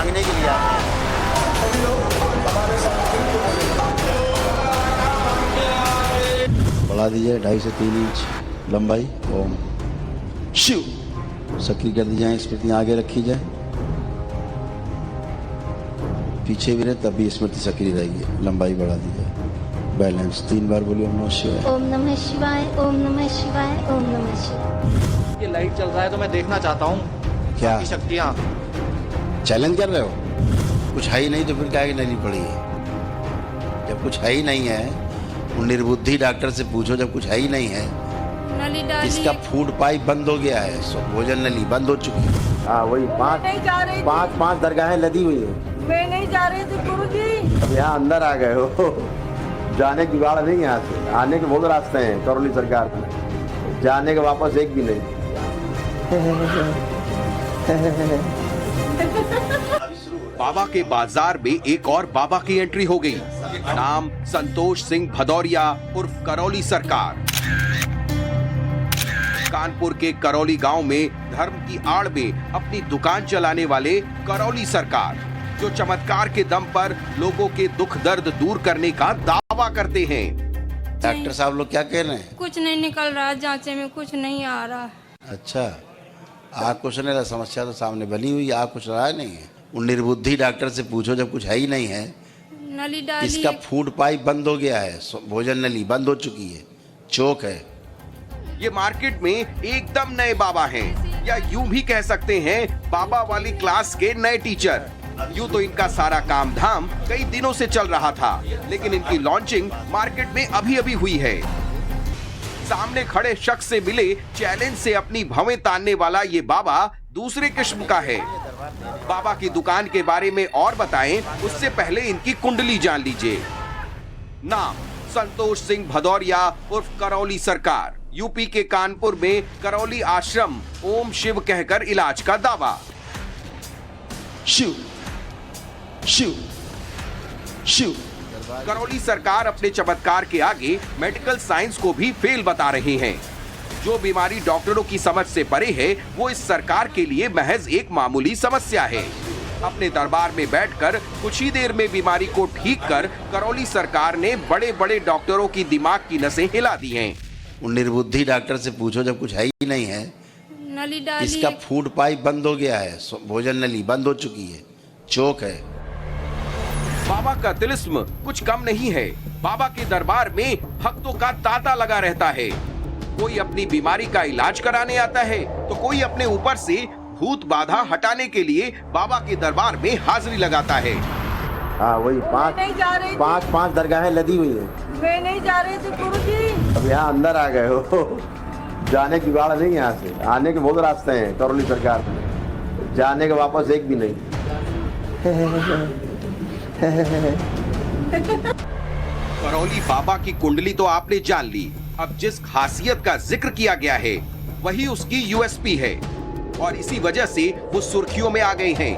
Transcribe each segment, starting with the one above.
मांगने के लिए आते हैं। बढ़ा दीजिए 2.5 से 3 इंच लंबाई। ओम शिव। सक्रिय कर दी जाए, स्मृतियाँ आगे रखी जाए, पीछे भी रहे तब भी स्मृति सक्रिय रहेगी। लंबाई बढ़ा दी जाए। बैलेंस 3 बार बोलिए ओम नमः शिवाय। ओम नमः शिवाय, ओम नमः शिवाय, ओम नमः शिवाय। ये लाइट चल रहा है तो मैं देखना चाहता हूँ क्या की शक्तियाँ। चैलेंज कर रहे हो? कुछ है ही नहीं तो फिर क्या नली पड़ी है? जब कुछ है ही नहीं है, उन निर्बुद्धि डॉक्टर से पूछो, जब कुछ है ही नहीं है, नली डाली। इसका फूड पाइप बंद हो गया है, भोजन नली बंद हो चुकी है। हाँ वही पांच दरगाहें लदी हुई है। मैं नहीं जा रही थी गुरुजी। अब यहाँ अंदर आ गए हो, जाने की जुगाड़ नहीं। यहाँ से आने के बहुत रास्ते हैं करौली सरकार में, जाने के वापस एक भी नहीं। बाबा के बाजार में एक और बाबा की एंट्री हो गई। नाम संतोष सिंह भदौरिया उर्फ करौली सरकार। कानपुर के करौली गांव में धर्म की आड़ में अपनी दुकान चलाने वाले करौली सरकार, जो चमत्कार के दम पर लोगों के दुख दर्द दूर करने का दावा करते हैं। डॉक्टर साहब लोग क्या कह रहे हैं? कुछ नहीं निकल रहा, जांचे में कुछ नहीं आ रहा। अच्छा, आग कुछ नहीं रहा, समस्या तो सामने बनी हुई, आग कुछ रहा नहीं है। उन निर्बुद्धि डॉक्टर से पूछो, जब कुछ है ही नहीं है, नली डाली। इसका फूड पाइप बंद हो गया है, भोजन नली बंद हो चुकी है, चौक है। ये मार्केट में एकदम नए बाबा हैं, या यूं भी कह सकते हैं बाबा वाली क्लास के नए टीचर। यूं तो इनका सारा काम धाम कई दिनों से चल रहा था, लेकिन इनकी लॉन्चिंग मार्केट में अभी अभी हुई है। सामने खड़े शख्स से मिले चैलेंज से अपनी भवें तानने वाला ये बाबा दूसरे किस्म का है। बाबा की दुकान के बारे में और बताएं, उससे पहले इनकी कुंडली जान लीजिए। नाम संतोष सिंह भदौरिया उर्फ करौली सरकार। यूपी के कानपुर में करौली आश्रम ओम शिव कहकर इलाज का दावा। शिव शिव शिव। करौली सरकार अपने चमत्कार के आगे मेडिकल साइंस को भी फेल बता रहे हैं। जो बीमारी डॉक्टरों की समझ से परे है, वो इस सरकार के लिए महज एक मामूली समस्या है। अपने दरबार में बैठकर कुछ ही देर में बीमारी को ठीक कर करौली सरकार ने बड़े बड़े डॉक्टरों की दिमाग की नसें हिला दी हैं। उन निर्बुद्धि डॉक्टर से पूछो, जब कुछ है ही नहीं है, नली डाली। इसका फूड पाइप बंद हो गया है, भोजन नली बंद हो चुकी है, चौक है। बाबा का तिलिस्म कुछ कम नहीं है। बाबा के दरबार में भक्तों का तांता लगा रहता है। कोई अपनी बीमारी का इलाज कराने आता है, तो कोई अपने ऊपर से भूत बाधा हटाने के लिए बाबा के दरबार में हाजिरी लगाता है। हाँ वही पांच दरगाहें लदी हुई है। मैं नहीं जा रही थी गुरुजी। अब यहाँ अंदर आ गए हो, जाने की जुगाड़ नहीं। यहाँ से आने के बहुत रास्ते हैं करौली सरकार में, जाने के वापस एक भी नहीं। करौली बाबा की कुंडली तो आपने जान ली। अब जिस खासियत का जिक्र किया गया है, वही उसकी यूएसपी है, और इसी वजह से वो सुर्खियों में आ गए हैं।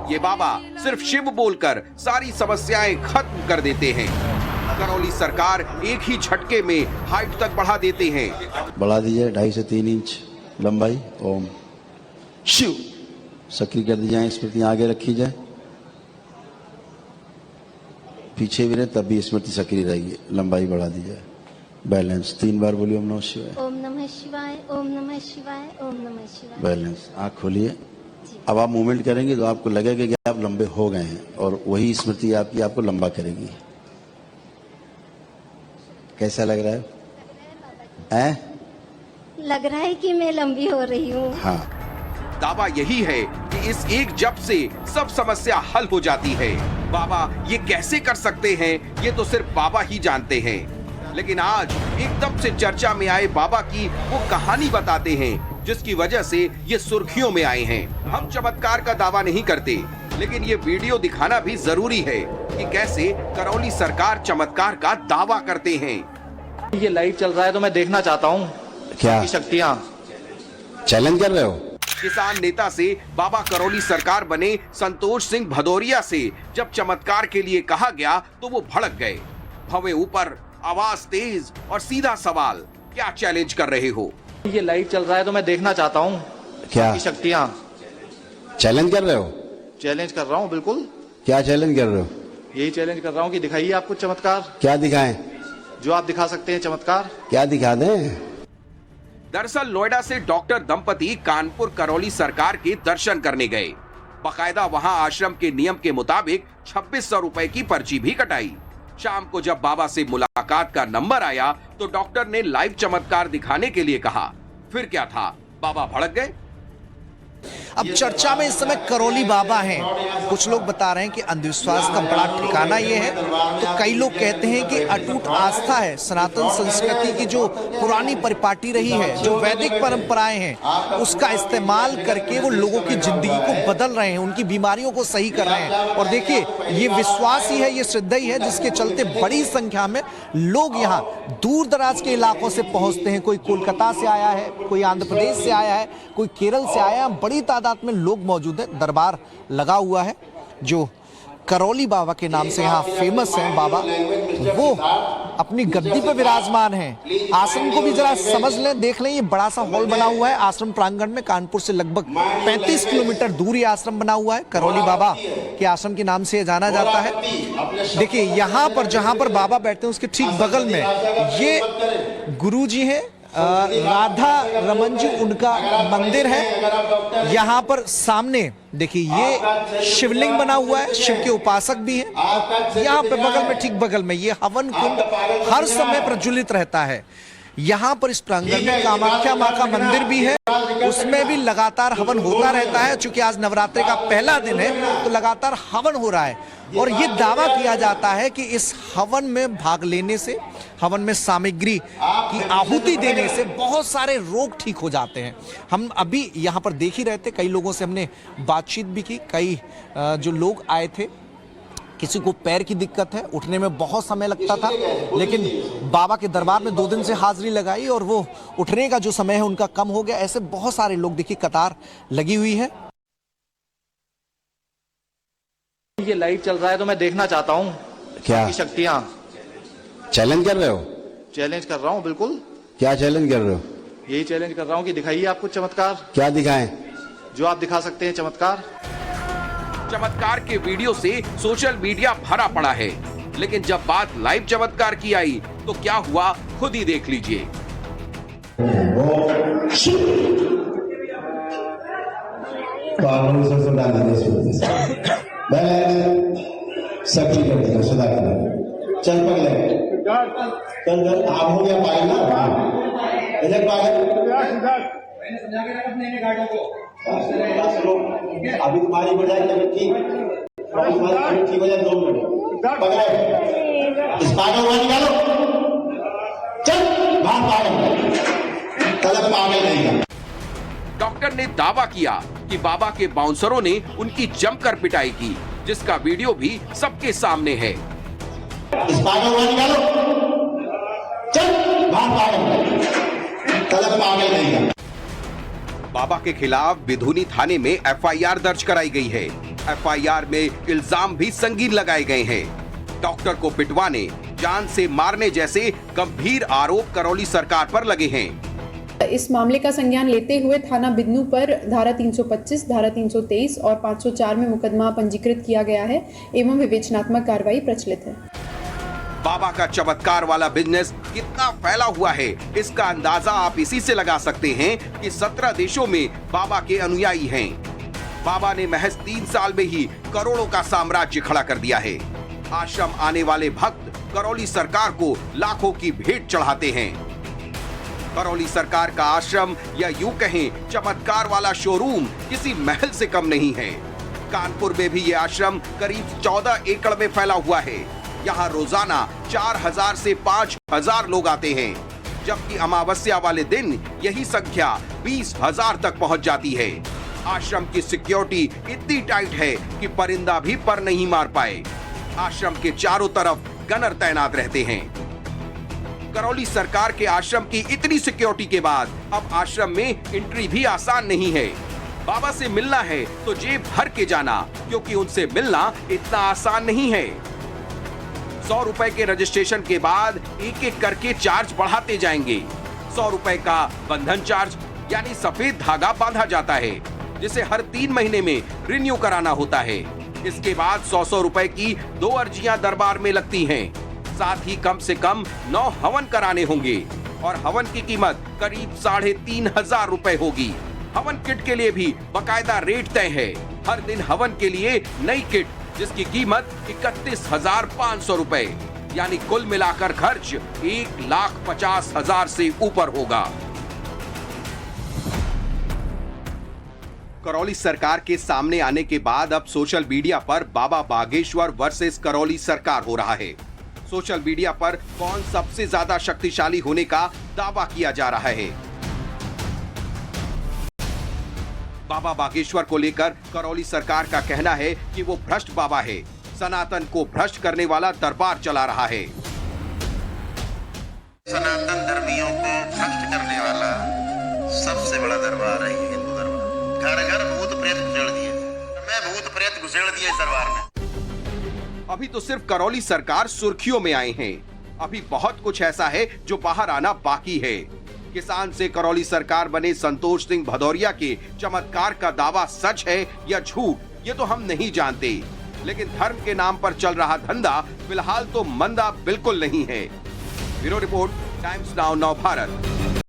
ये बाबा सिर्फ शिव बोलकर सारी समस्याएं खत्म कर देते हैं। करौली सरकार एक ही झटके में हाइट तक बढ़ा देते हैं। बढ़ा दीजिए 2.5 से 3 इंच लंबाई। ओम शिव। सक्रिय कर दी जाए, स्मृतियाँ आगे रखी जाए, पीछे भी रहे तब भी स्मृति सक्रिय रहेगी। लंबाई बढ़ा दी जाए। बैलेंस 3 बार बोलिए ओम नमः शिवाय। ओम नमः शिवाय, ओम नमः शिवाय, ओम नमः शिवाय। बैलेंस। आँख खोलिए। अब आप मूवमेंट करेंगे तो आपको लगेगा कि आप लंबे हो गए हैं, और वही स्मृति आपकी आपको लंबा करेगी। कैसा लग रहा है? लग रहा है कि मैं लंबी हो रही हूँ। हाँ। दावा यही है कि इस एक जप से सब समस्या हल हो जाती है। बाबा ये कैसे कर सकते हैं, ये तो सिर्फ बाबा ही जानते हैं। लेकिन आज एकदम से चर्चा में आए बाबा की वो कहानी बताते हैं, जिसकी वजह से ये सुर्खियों में आए हैं। हम चमत्कार का दावा नहीं करते, लेकिन ये वीडियो दिखाना भी जरूरी है कि कैसे करौली सरकार चमत्कार का दावा करते हैं। ये लाइट चल रहा है तो मैं देखना चाहता हूँ क्या की शक्तियाँ। चैलेंज कर रहे हो? किसान नेता से बाबा करौली सरकार बने संतोष सिंह भदौरिया से जब चमत्कार के लिए कहा गया तो वो भड़क गए। भवें ऊपर, आवाज तेज और सीधा सवाल, क्या चैलेंज कर रहे हो? ये लाइट चल रहा है तो मैं देखना चाहता हूँ क्या की शक्तियाँ। चैलेंज कर रहे हो? चैलेंज कर रहा हूँ बिल्कुल। क्या चैलेंज कर रहे हो? यही चैलेंज कर रहा हूँ कि दिखाइए आप कुछ चमत्कार, क्या दिखाएं? जो आप दिखा सकते हैं चमत्कार। क्या दिखा दें? दरअसल नोएडा से डॉक्टर दंपति कानपुर करौली सरकार के दर्शन करने गए। बाकायदा वहां आश्रम के नियम के मुताबिक 2600 रुपए की पर्ची भी कटाई। शाम को जब बाबा से मुलाकात का नंबर आया तो डॉक्टर ने लाइव चमत्कार दिखाने के लिए कहा। फिर क्या था, बाबा भड़क गए। अब चर्चा में इस समय करौली बाबा हैं। कुछ लोग बता रहे हैं कि अंधविश्वास का बड़ा ठिकाना ये है, तो कई लोग कहते हैं कि अटूट आस्था है। सनातन संस्कृति की जो पुरानी परिपाटी रही है, जो वैदिक परंपराएं हैं, उसका इस्तेमाल करके वो लोगों की जिंदगी को बदल रहे हैं, उनकी बीमारियों को सही कर रहे हैं। और देखिए, ये विश्वास ही है, ये श्रद्धा ही है, जिसके चलते बड़ी संख्या में लोग यहाँ दूर दराज के इलाकों से पहुंचते हैं। कोई कोलकाता से आया है, कोई आंध्र प्रदेश से आया है, कोई केरल से आया है। बड़ी तादाद में लोग मौजूद हैं। दरबार लगा हुआ है जो करौली बाबा के नाम से यहाँ फेमस है। बाबा वो अपनी गद्दी पे विराजमान हैं। आश्रम को भी जरा समझ लें, देख लें। ये बड़ा सा हॉल बना हुआ है आश्रम प्रांगण में। कानपुर से लगभग 35 किलोमीटर दूर ये आश्रम बना हुआ है। करौली बाबा के आश्रम के नाम से जाना जाता है। देखिए, यहाँ पर जहाँ पर बाबा बैठते हैं उसके ठीक बगल में ये गुरुजी हैं, राधा रमन जी, उनका मंदिर है। यहाँ पर सामने देखिए ये शिवलिंग बना हुआ है, शिव के उपासक भी हैं। यहाँ पे बगल में, ठीक बगल में ये हवन कुंड हर समय प्रज्वलित रहता है। यहाँ पर इस प्रांगण में कामाख्या माँ का मंदिर भी है, उसमें भी लगातार हवन होता रहता है। चूंकि आज नवरात्रि का पहला दिन है तो लगातार हवन हो रहा है। और ये दावा किया जाता है कि इस हवन में भाग लेने से, हवन में सामग्री की आहुति देने से बहुत सारे रोग ठीक हो जाते हैं। हम अभी यहाँ पर देख ही रहे थे, कई लोगों से हमने बातचीत भी की। कई जो लोग आए थे, किसी को पैर की दिक्कत है, उठने में बहुत समय लगता था, लेकिन बाबा के दरबार में 2 दिन से हाजिरी लगाई और वो उठने का जो समय है उनका कम हो गया। ऐसे बहुत सारे लोग, देखिए कतार लगी हुई है। ये लाइव चल रहा है तो मैं देखना चाहता हूँ क्या शक्तियाँ। चैलेंज कर रहे हो? चैलेंज कर रहा हूँ बिल्कुल। क्या चैलेंज कर रहे हो? यही चैलेंज कर रहा हूँ कि दिखाइए आप कुछ चमत्कार, क्या दिखाएं? जो आप दिखा सकते हैं चमत्कार। चमत्कार के वीडियो से सोशल मीडिया भरा पड़ा है, लेकिन जब बात लाइव चमत्कार की आई तो क्या हुआ, खुद ही देख लीजिए। सब ठीक कर देगा, सुधार कर चल पगले चल आप हो गया पागल ना, इधर पागल अभी तुम्हारी हो जाए तब ठीक हो जाए 2 मिनट पकड़े इस पागल को निकालो, चल बाहर पागल, तलब पागल नहीं है। डॉक्टर ने दावा किया कि बाबा के बाउंसरों ने उनकी जमकर पिटाई की, जिसका वीडियो भी सबके सामने है। इस पागल को निकालो, चल बाहर पागल, तलब पागल नहीं है। बाबा के खिलाफ बिधुनी थाने में एफआईआर दर्ज कराई गई है। एफआईआर में इल्जाम भी संगीन लगाए गए हैं। डॉक्टर को पिटवाने, जान से मारने जैसे गंभीर आरोप करौली सरकार पर लगे हैं। इस मामले का संज्ञान लेते हुए थाना बिदनू पर धारा 325, धारा 323 और 504 में मुकदमा पंजीकृत किया गया है एवं विवेचनात्मक कार्रवाई प्रचलित है। बाबा का चमत्कार वाला बिजनेस कितना फैला हुआ है, इसका अंदाजा आप इसी से लगा सकते हैं कि 17 देशों में बाबा के अनुयायी हैं। बाबा ने महज 3 साल में ही करोड़ों का साम्राज्य खड़ा कर दिया है। आश्रम आने वाले भक्त करौली सरकार को लाखों की भेंट चढ़ाते हैं। करौली सरकार का आश्रम, या यूं कहें चमत्कार वाला शोरूम, किसी महल से कम नहीं है। कानपुर में भी ये आश्रम करीब 14 एकड़ में फैला हुआ है। यहाँ रोजाना 4000 से 5000 लोग आते हैं, जबकि अमावस्या वाले दिन यही संख्या 20,000 तक पहुंच जाती है। आश्रम की सिक्योरिटी इतनी टाइट है कि परिंदा भी पर नहीं मार पाए। आश्रम के चारों तरफ गनर तैनात रहते हैं। करौली सरकार के आश्रम की इतनी सिक्योरिटी के बाद अब आश्रम में एंट्री भी आसान नहीं है। बाबा से मिलना है तो जेब भर के जाना, क्योंकि उनसे मिलना इतना आसान नहीं है। 100 रुपए के रजिस्ट्रेशन के बाद एक एक करके चार्ज बढ़ाते जाएंगे। 100 रुपए का बंधन चार्ज, यानी सफेद धागा बांधा जाता है। जिसे हर 3 महीने में रिन्यू कराना होता है। इसके बाद 100 रुपए की 2 अर्जियां दरबार में लगती हैं। साथ ही कम से कम 9 हवन कराने होंगे और हवन की कीमत करीब 3,500 रुपए होगी। हवन किट के लिए भी बकायदा रेट तय है। हर दिन हवन के लिए नई किट जिसकी कीमत 31,500 रुपए, यानी कुल मिलाकर खर्च 1,50,000 से ऊपर होगा। करौली सरकार के सामने आने के बाद अब सोशल मीडिया पर बाबा बागेश्वर वर्सेस करौली सरकार हो रहा है। सोशल मीडिया पर कौन सबसे ज्यादा शक्तिशाली होने का दावा किया जा रहा है। बाबा बागेश्वर को लेकर करौली सरकार का कहना है कि वो भ्रष्ट बाबा है, सनातन को भ्रष्ट करने वाला दरबार चला रहा है। सनातन धर्मियों को भ्रष्ट करने वाला सबसे बड़ा दरबार है ये हिंदू दरबार। घर घर भूत प्रेत घुसेड़ दिए, मैं भूत प्रेत घुसेड़ दिए इस दरबार में। अभी तो सिर्फ करौली सरकार सुर्खियों में आए हैं, अभी बहुत कुछ ऐसा है जो बाहर आना बाकी है। किसान से करौली सरकार बने संतोष सिंह भदौरिया के चमत्कार का दावा सच है या झूठ, ये तो हम नहीं जानते, लेकिन धर्म के नाम पर चल रहा धंधा फिलहाल तो मंदा बिल्कुल नहीं है। ब्यूरो रिपोर्ट, टाइम्स नाउ नव भारत।